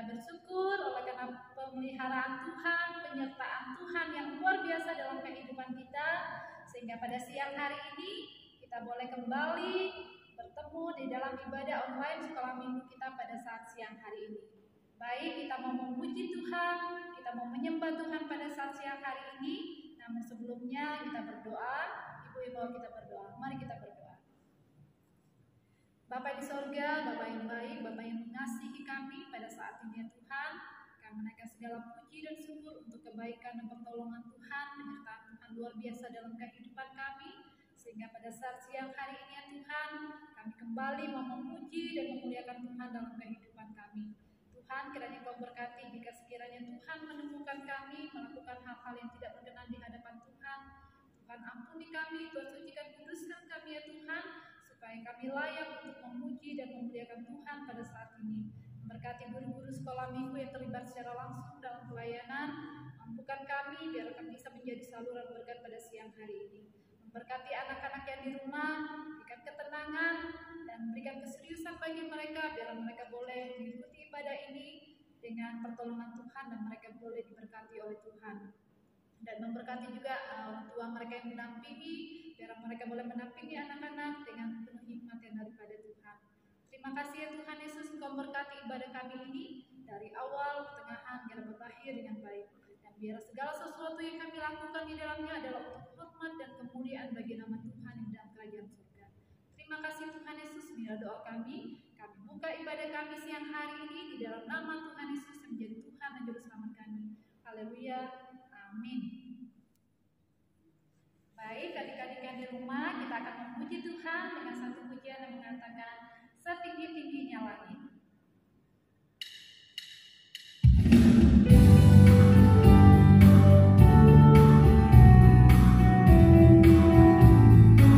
bersyukur oleh karena pemeliharaan Tuhan, penyertaan Tuhan yang luar biasa dalam kehidupan kita, sehingga pada siang hari ini kita boleh kembali bertemu di dalam ibadah online sekolah minggu kita pada saat siang hari ini. Baik, kita mau memuji Tuhan, kita mau menyembah Tuhan pada saat siang hari ini. Namun sebelumnya kita berdoa. Ibu-ibu, kita berdoa. Mari kita berdoa. Bapa di sorga, Bapa yang baik, Bapa yang mengasihi kami pada saat ini ya Tuhan, kami menaikkan segala puji dan syukur untuk kebaikan dan pertolongan Tuhan, penyertaan Tuhan luar biasa dalam kehidupan kami, sehingga pada saat siang hari ini ya Tuhan, kami kembali mau memuji dan memuliakan Tuhan dalam kehidupan kami. Tuhan, kiranya Kau berkati jika sekiranya Tuhan menemukan kami melakukan hal-hal yang tidak berkenan di hadapan Tuhan. Tuhan ampuni kami, Tuhan sucikan, kuduskan kami ya Tuhan, supaya kami layak untuk memuji dan memuliakan Tuhan pada saat ini. Memberkati guru-guru sekolah minggu yang terlibat secara langsung dalam pelayanan, mampukan kami biar kami bisa menjadi saluran berkat pada siang hari ini. Memberkati anak-anak yang di rumah, berikan ketenangan dan berikan keseriusan bagi mereka biar mereka boleh mengikuti ibadah ini dengan pertolongan Tuhan dan mereka boleh diberkati oleh Tuhan. Dan memberkati juga orang tua mereka yang mendampingi, biar mereka boleh mendampingi anak-anak dengan penuh hikmat yang daripada Tuhan. Terima kasih ya Tuhan Yesus, Engkau berkati ibadah kami ini dari awal, pertengahan, hingga berakhir dengan baik. Dan biar segala sesuatu yang kami lakukan di dalamnya adalah untuk hormat dan kemuliaan bagi nama Tuhan yang dalam kerajaan surga. Terima kasih Tuhan Yesus, inilah doa kami. Kami buka ibadah kami siang hari ini di dalam nama Tuhan Yesus yang menjadi Tuhan dan Juru Selamat kami. Haleluya. Amin. Baik, adik-adik yang di rumah, kita akan memuji Tuhan dengan satu pujian yang mengatakan setinggi-tingginya langit. Dia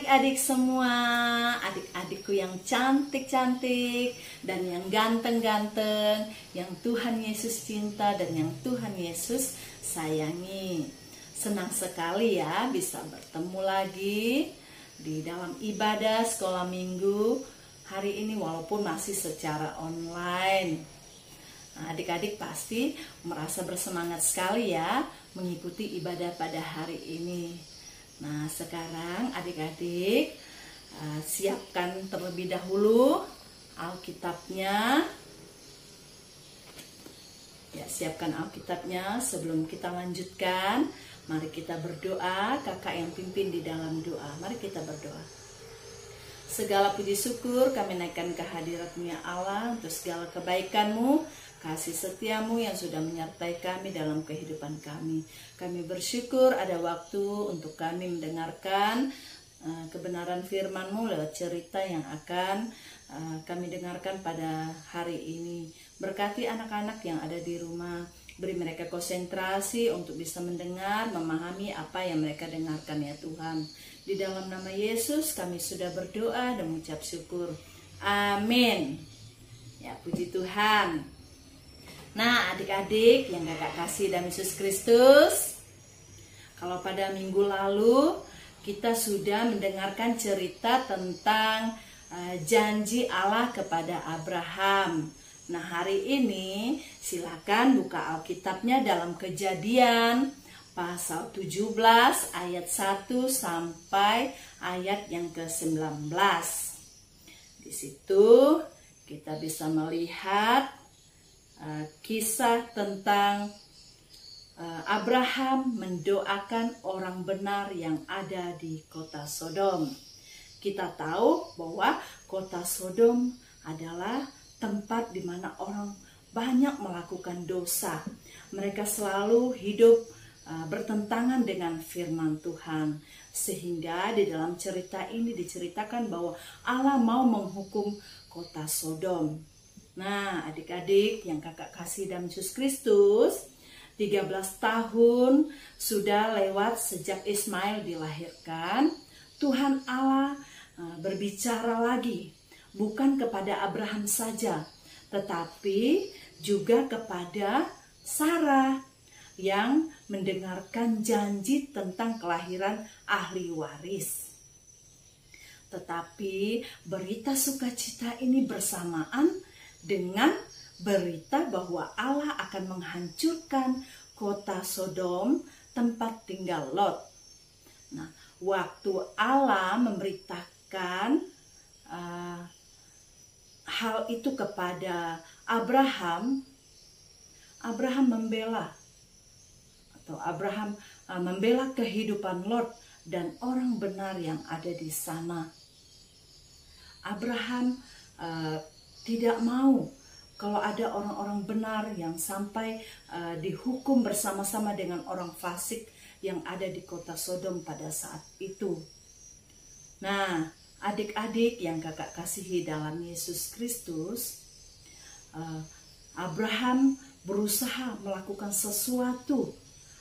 adik-adik semua, adik-adikku yang cantik-cantik dan yang ganteng-ganteng, yang Tuhan Yesus cinta dan yang Tuhan Yesus sayangi. Senang sekali ya bisa bertemu lagi di dalam ibadah sekolah minggu hari ini walaupun masih secara online. Nah, adik-adik pasti merasa bersemangat sekali ya mengikuti ibadah pada hari ini. Nah, sekarang adik-adik siapkan terlebih dahulu Alkitabnya. Ya, siapkan Alkitabnya. Sebelum kita lanjutkan, mari kita berdoa. Kakak yang pimpin di dalam doa. Mari kita berdoa. Segala puji syukur kami naikkan ke hadirat-Mu ya Allah untuk segala kebaikan-Mu, kasih setiamu yang sudah menyertai kami dalam kehidupan kami. Kami bersyukur ada waktu untuk kami mendengarkan kebenaran firman-Mu lewat cerita yang akan kami dengarkan pada hari ini. Berkati anak-anak yang ada di rumah, beri mereka konsentrasi untuk bisa mendengar, memahami apa yang mereka dengarkan ya Tuhan. Di dalam nama Yesus kami sudah berdoa dan mengucap syukur. Amin. Ya, puji Tuhan. Nah, adik-adik yang kakak kasih dalam Yesus Kristus, kalau pada minggu lalu kita sudah mendengarkan cerita tentang janji Allah kepada Abraham. Nah, hari ini silakan buka Alkitabnya dalam Kejadian pasal 17 ayat 1 sampai ayat yang ke-19. Di situ kita bisa melihat kisah tentang Abraham mendoakan orang benar yang ada di kota Sodom. Kita tahu bahwa kota Sodom adalah tempat di mana orang banyak melakukan dosa. Mereka selalu hidup bertentangan dengan firman Tuhan. Sehingga di dalam cerita ini diceritakan bahwa Allah mau menghukum kota Sodom. Nah, adik-adik yang kakak kasih dalam Yesus Kristus, 13 tahun sudah lewat sejak Ismail dilahirkan. Tuhan Allah berbicara lagi, bukan kepada Abraham saja, tetapi juga kepada Sarah yang mendengarkan janji tentang kelahiran ahli waris. Tetapi berita sukacita ini bersamaan dengan berita bahwa Allah akan menghancurkan kota Sodom, tempat tinggal Lot. Nah, waktu Allah memberitakan hal itu kepada Abraham membela kehidupan Lot dan orang benar yang ada di sana. Abraham tidak mau kalau ada orang-orang benar yang sampai dihukum bersama-sama dengan orang fasik yang ada di kota Sodom pada saat itu. Nah, adik-adik yang kakak kasihi dalam Yesus Kristus, Abraham berusaha melakukan sesuatu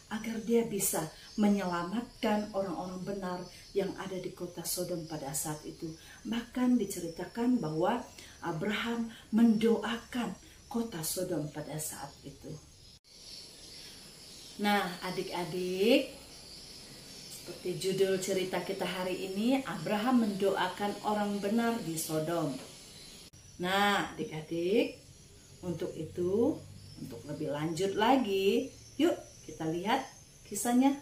agar dia bisa menyelamatkan orang-orang benar yang ada di kota Sodom pada saat itu. Bahkan diceritakan bahwa Abraham mendoakan kota Sodom pada saat itu. Nah, adik-adik, seperti judul cerita kita hari ini, Abraham mendoakan orang benar di Sodom. Nah, adik-adik, untuk itu, untuk lebih lanjut lagi, yuk kita lihat kisahnya.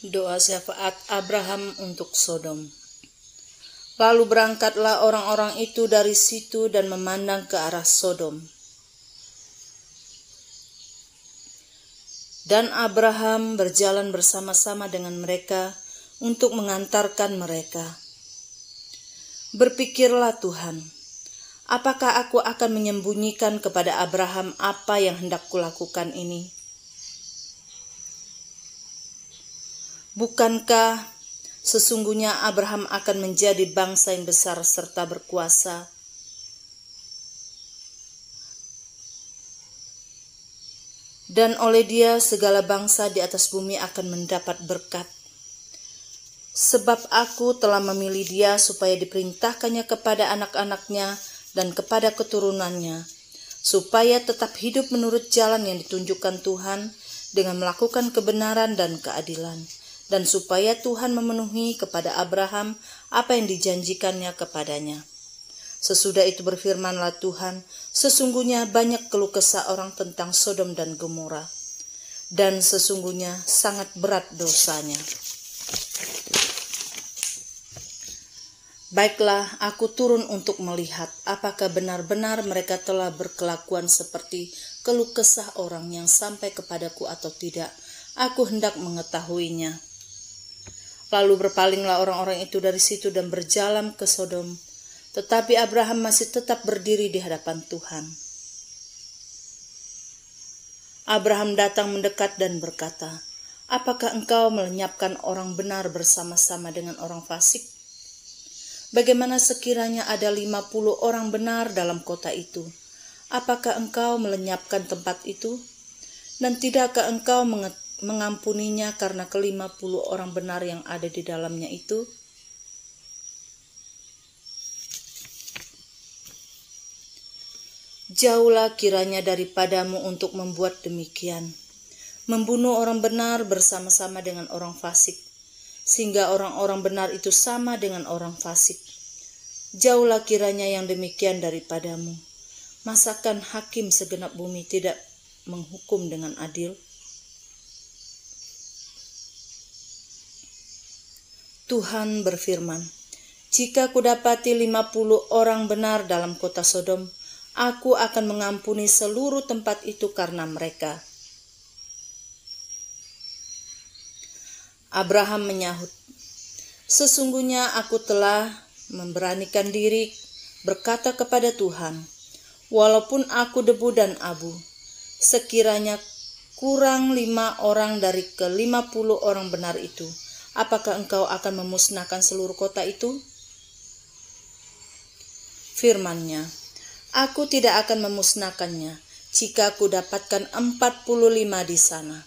Doa syafaat Abraham untuk Sodom. Lalu berangkatlah orang-orang itu dari situ dan memandang ke arah Sodom. Dan Abraham berjalan bersama-sama dengan mereka untuk mengantarkan mereka. Berpikirlah Tuhan, apakah aku akan menyembunyikan kepada Abraham apa yang hendak kulakukan ini? Bukankah sesungguhnya Abraham akan menjadi bangsa yang besar serta berkuasa? dan oleh Dia segala bangsa di atas bumi akan mendapat berkat. Sebab Aku telah memilih Dia supaya diperintahkannya kepada anak-anaknya dan kepada keturunannya, supaya tetap hidup menurut jalan yang ditunjukkan Tuhan dengan melakukan kebenaran dan keadilan, dan supaya Tuhan memenuhi kepada Abraham apa yang dijanjikannya kepadanya. Sesudah itu berfirmanlah Tuhan, sesungguhnya banyak keluh kesah orang tentang Sodom dan Gomora, dan sesungguhnya sangat berat dosanya. Baiklah, aku turun untuk melihat apakah benar-benar mereka telah berkelakuan seperti keluh kesah orang yang sampai kepadaku atau tidak. Aku hendak mengetahuinya. Lalu berpalinglah orang-orang itu dari situ dan berjalan ke Sodom. Tetapi Abraham masih tetap berdiri di hadapan Tuhan. Abraham datang mendekat dan berkata, "Apakah engkau melenyapkan orang benar bersama-sama dengan orang fasik? Bagaimana sekiranya ada 50 orang benar dalam kota itu? Apakah engkau melenyapkan tempat itu? Dan tidakkah engkau mengampuninya karena ke-50 orang benar yang ada di dalamnya itu?" Jauhlah kiranya daripadamu untuk membuat demikian, membunuh orang benar bersama-sama dengan orang fasik, sehingga orang-orang benar itu sama dengan orang fasik. Jauhlah kiranya yang demikian daripadamu. Masakan hakim segenap bumi tidak menghukum dengan adil? Tuhan berfirman, "Jika kudapati 50 orang benar dalam kota Sodom, aku akan mengampuni seluruh tempat itu karena mereka." Abraham menyahut, "Sesungguhnya aku telah memberanikan diri berkata kepada Tuhan, walaupun aku debu dan abu, sekiranya kurang 5 orang dari ke-50 orang benar itu, apakah engkau akan memusnahkan seluruh kota itu?" Firman-Nya, "Aku tidak akan memusnahkannya jika aku dapatkan 45 di sana."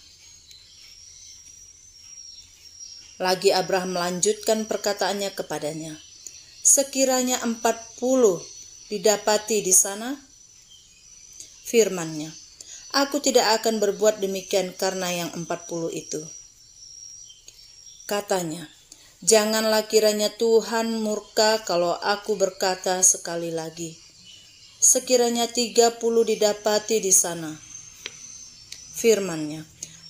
Lagi Abraham melanjutkan perkataannya kepadanya, "Sekiranya 40 didapati di sana?" Firman-Nya, "Aku tidak akan berbuat demikian karena yang 40 itu." Katanya, "Janganlah kiranya Tuhan murka kalau aku berkata sekali lagi, sekiranya 30 didapati di sana." Firman-Nya,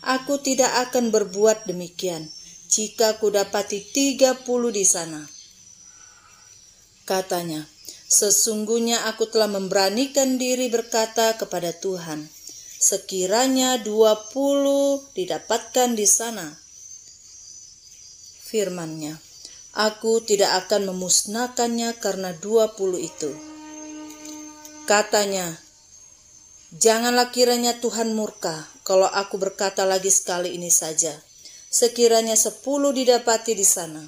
"Aku tidak akan berbuat demikian jika kudapati 30 di sana." Katanya, "Sesungguhnya aku telah memberanikan diri berkata kepada Tuhan, sekiranya 20 didapatkan di sana." Firman-Nya, "Aku tidak akan memusnahkannya karena 20 itu." Katanya, "Janganlah kiranya Tuhan murka kalau aku berkata lagi sekali ini saja, sekiranya 10 didapati di sana."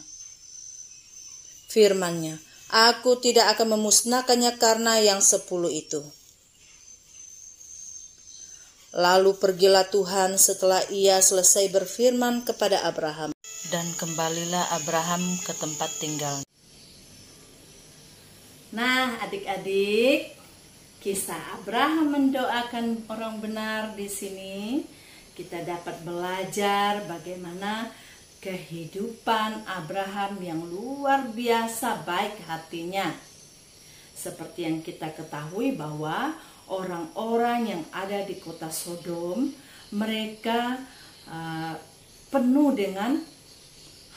Firman-Nya, "Aku tidak akan memusnahkannya karena yang 10 itu." Lalu pergilah Tuhan setelah ia selesai berfirman kepada Abraham, dan kembalilah Abraham ke tempat tinggalnya. Nah, adik-adik, kisah Abraham mendoakan orang benar di sini kita dapat belajar bagaimana kehidupan Abraham yang luar biasa baik hatinya. Seperti yang kita ketahui bahwa orang-orang yang ada di kota Sodom, mereka penuh dengan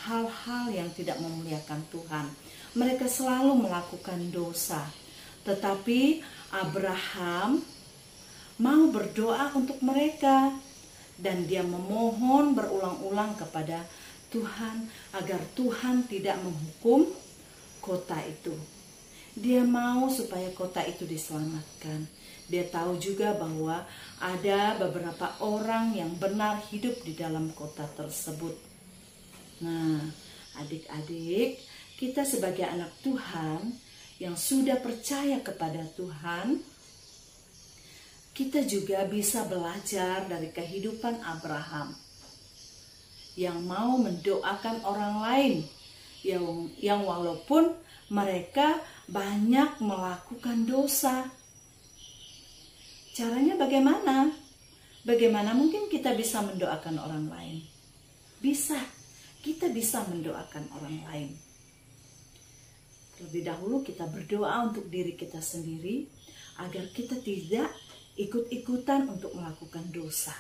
hal-hal yang tidak memuliakan Tuhan. Mereka selalu melakukan dosa. Tetapi Abraham mau berdoa untuk mereka, dan dia memohon berulang-ulang kepada Tuhan agar Tuhan tidak menghukum kota itu. Dia mau supaya kota itu diselamatkan. Dia tahu juga bahwa ada beberapa orang yang benar hidup di dalam kota tersebut. Nah, adik-adik, kita sebagai anak Tuhan yang sudah percaya kepada Tuhan, kita juga bisa belajar dari kehidupan Abraham yang mau mendoakan orang lain, yang walaupun mereka banyak melakukan dosa. Caranya bagaimana? Bagaimana mungkin kita bisa mendoakan orang lain? Bisa, kita bisa mendoakan orang lain. Terlebih dahulu kita berdoa untuk diri kita sendiri agar kita tidak ikut-ikutan untuk melakukan dosa.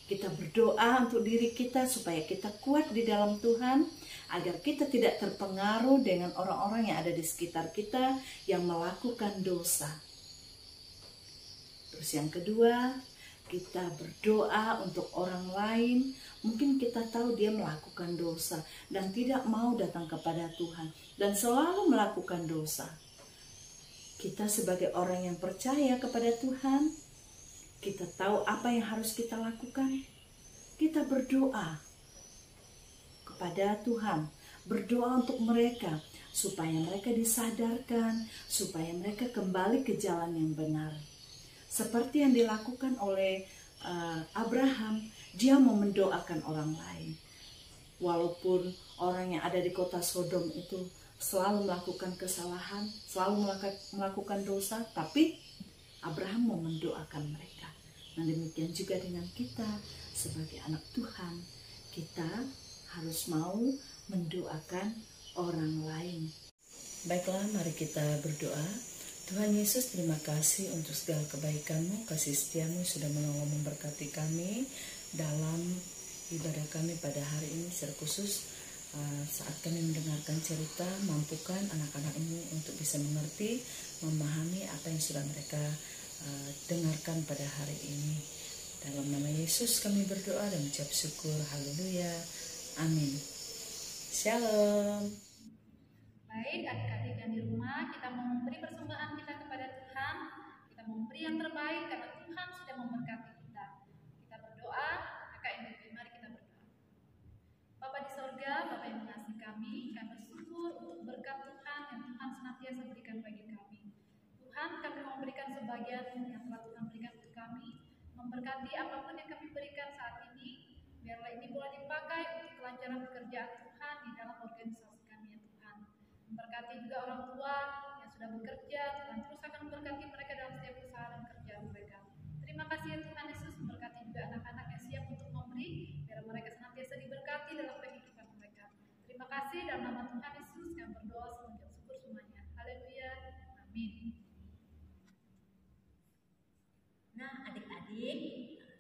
Kita berdoa untuk diri kita supaya kita kuat di dalam Tuhan, agar kita tidak terpengaruh dengan orang-orang yang ada di sekitar kita yang melakukan dosa. Terus yang kedua, kita berdoa untuk orang lain. Mungkin kita tahu dia melakukan dosa dan tidak mau datang kepada Tuhan dan selalu melakukan dosa. Kita sebagai orang yang percaya kepada Tuhan, kita tahu apa yang harus kita lakukan. Kita berdoa kepada Tuhan, berdoa untuk mereka supaya mereka disadarkan, supaya mereka kembali ke jalan yang benar. Seperti yang dilakukan oleh Abraham, dia mau mendoakan orang lain. Walaupun orang yang ada di kota Sodom itu selalu melakukan kesalahan, selalu melakukan dosa, tapi Abraham mau mendoakan mereka. Nah, demikian juga dengan kita sebagai anak Tuhan, kita harus mau mendoakan orang lain. Baiklah, mari kita berdoa. Tuhan Yesus, terima kasih untuk segala kebaikan-Mu, kasih setia-Mu sudah menolong memberkati kami dalam ibadah kami pada hari ini, secara khusus saat kami mendengarkan cerita. Mampukan anak-anak ini untuk bisa mengerti, memahami apa yang sudah mereka dengarkan pada hari ini. Dalam nama Yesus kami berdoa dan ucap syukur. Haleluya. Amin. Shalom. Baik, adik-adik yang di rumah, kita mau memberi persembahan kita kepada Tuhan. Kita mau memberi yang terbaik karena Tuhan sudah memberkati kita. Kita berdoa, kakak yang baik, mari kita berdoa. Bapa di sorga, Bapa yang mengasihi kami bersyukur untuk berkat Tuhan yang Tuhan senantiasa berikan bagi kami. Tuhan, kami mau memberikan sebagian yang telah Tuhan berikan untuk kami, memberkati apapun yang kami berikan saat ini, biarlah ini boleh dipakai untuk kelancaran pekerjaan Tuhan di dalam organisasi kami ya Tuhan. Memberkati juga orang tua yang sudah bekerja, Tuhan terus akan memberkati mereka dalam setiap usaha dan kerjaan mereka. Terima kasih ya Tuhan Yesus, memberkati juga anak-anak yang siap untuk memberi, biar mereka senantiasa diberkati dalam kehidupan mereka. Terima kasih, dalam nama Tuhan Yesus kami berdoa mengucap syukur semuanya. Haleluya, amin. Nah, adik-adik,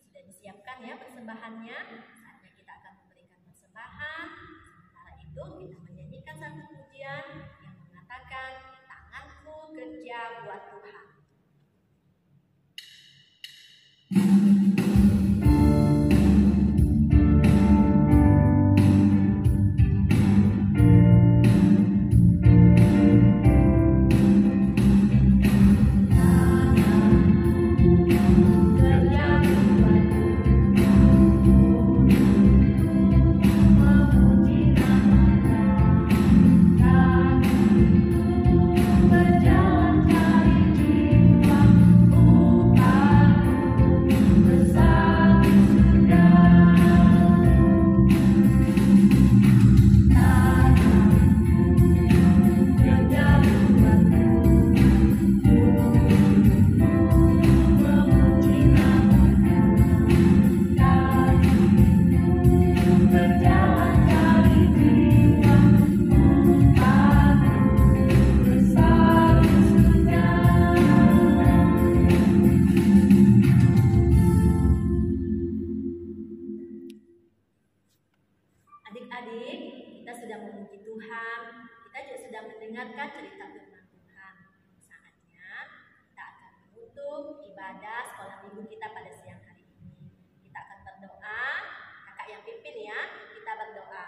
sudah disiapkan ya persembahannya. Saatnya kita akan memberikan persembahan. Sementara itu kita menyanyikan satu pujian yang mengatakan, tanganku kerja buat Tuhan. Adik-adik, kita sudah memuji Tuhan, kita juga sudah mendengarkan cerita firman Tuhan. Saatnya kita akan menutup ibadah sekolah minggu kita pada siang hari ini. Kita akan berdoa, kakak yang pimpin ya, kita berdoa.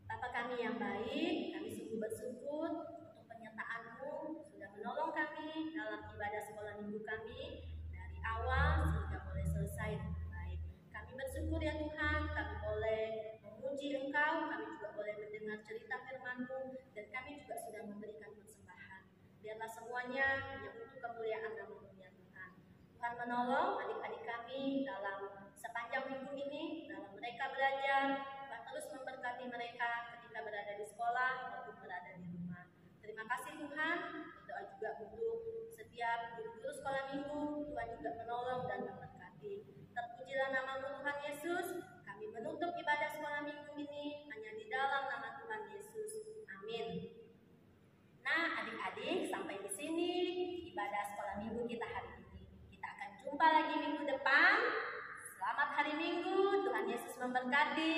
Bapa kami yang baik, kami sungguh bersyukur untuk penyertaan-Mu sudah menolong kami dalam ibadah sekolah minggu kami dari awal sehingga boleh selesai dengan baik. Kami bersyukur ya Tuhan, kami boleh memuji Engkau, kami juga boleh mendengar cerita firman-Mu, dan kami juga sudah memberikan persembahan. Biarlah semuanya hanya untuk kemuliaan nama-Mu ya Tuhan menolong adik-adik kami dalam sepanjang minggu ini, dalam mereka belajar. Tuhan terus memberkati mereka ketika berada di sekolah maupun berada di rumah. Terima kasih Tuhan. Berdoa juga untuk setiap guru-guru sekolah minggu. Tuhan juga menolong dan memberkati. Terpujilah nama-Mu Tuhan Yesus. Kami menutup ibadah sekolah minggu ini hanya di dalam nama Tuhan Yesus. Amin. Nah, adik-adik, sampai di sini ibadah sekolah minggu kita hari ini. Kita akan jumpa lagi minggu depan. Selamat hari Minggu. Tuhan Yesus memberkati.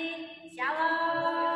Shalom.